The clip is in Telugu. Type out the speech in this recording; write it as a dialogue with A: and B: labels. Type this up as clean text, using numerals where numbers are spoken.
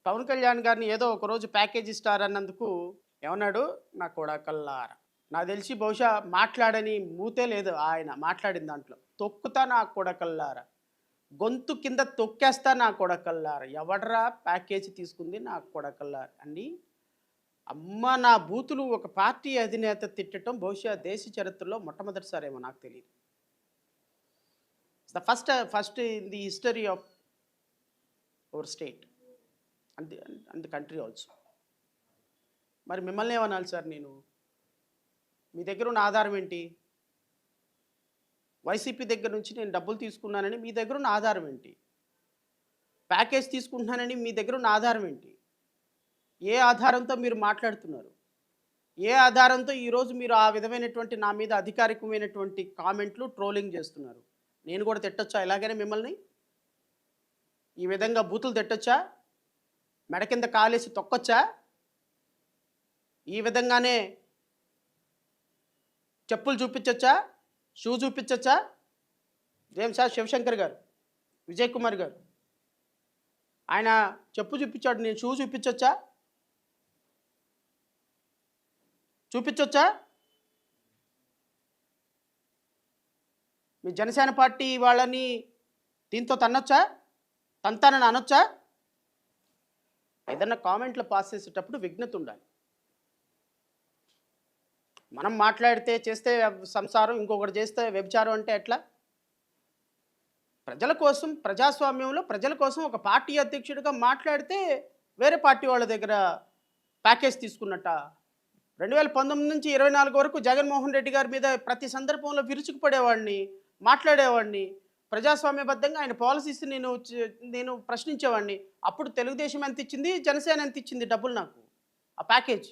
A: పవన్ కళ్యాణ్ గారిని ఏదో ఒకరోజు ప్యాకేజ్ ఇస్తారన్నందుకు ఏమన్నాడు? నా కొడకల్లారా! నాకు తెలిసి బహుశా మాట్లాడని మూతే లేదు ఆయన మాట్లాడిన దాంట్లో. తొక్కుతా నా కొడకల్లారా! గొంతు కింద తొక్కేస్తా నా కొడకల్లారా! ఎవడ్రా ప్యాకేజ్ తీసుకుంది నా కొడకల్లారా! అని అమ్మ నా బూతులు ఒక పార్టీ అధినేత తిట్టటం బహుశా దేశ చరిత్రలో మొట్టమొదటిసారేమో నాకు తెలీదు. The first in the history of our state and the country also. మరి మిమ్మల్ని ఏమనాలి సార్ నేను? మీ దగ్గర ఉన్న ఆధారం ఏంటి? వైసీపీ దగ్గర నుంచి నేను డబ్బులు తీసుకున్నానని మీ దగ్గర ఉన్న ఆధారం ఏంటి? ప్యాకేజ్ తీసుకుంటున్నానని మీ దగ్గర ఉన్న ఆధారం ఏంటి? ఏ ఆధారంతో మీరు మాట్లాడుతున్నారు? ఏ ఆధారంతో ఈరోజు మీరు ఆ విధమైనటువంటి నా మీద అధికారికమైనటువంటి కామెంట్లు, ట్రోలింగ్ చేస్తున్నారు? నేను కూడా తిట్టొచ్చా ఇలాగనే మిమ్మల్ని? ఈ విధంగా బూతులు తిట్టొచ్చా? మెడ కింద కాలేసి తొక్కొచ్చా? ఈ విధంగానే చెప్పులు చూపించొచ్చా? షూ చూపించొచ్చా? ఏం సార్ శివశంకర్ గారు, విజయ్ కుమార్ గారు, ఆయన చెప్పు చూపించాడు, నేను షూ చూపించొచ్చా? చూపించొచ్చా? మీ జనసేన పార్టీ వాళ్ళని దీంతో తన్నొచ్చా? తంతానని అనొచ్చా? ఏదన్నా కామెంట్లు పాస్ చేసేటప్పుడు విఘ్నత ఉండాలి. మనం మాట్లాడితే చేస్తే సంసారం, ఇంకొకటి చేస్తే వ్యభిచారం అంటే ఎట్లా? ప్రజల కోసం, ప్రజాస్వామ్యంలో ప్రజల కోసం ఒక పార్టీ అధ్యక్షుడిగా మాట్లాడితే వేరే పార్టీ వాళ్ళ దగ్గర ప్యాకేజ్ తీసుకున్నట్ట. 2019 నుంచి 24 వరకు జగన్మోహన్ రెడ్డి గారి మీద ప్రతి సందర్భంలో విరుచుకుపడేవాడిని, మాట్లాడేవాడిని. ప్రజాస్వామ్యబద్ధంగా ఆయన పాలసీస్ నేను ప్రశ్నించేవాడిని. అప్పుడు తెలుగుదేశం ఎంత ఇచ్చింది, జనసేన ఎంత ఇచ్చింది డబ్బులు నాకు, ఆ ప్యాకేజ్.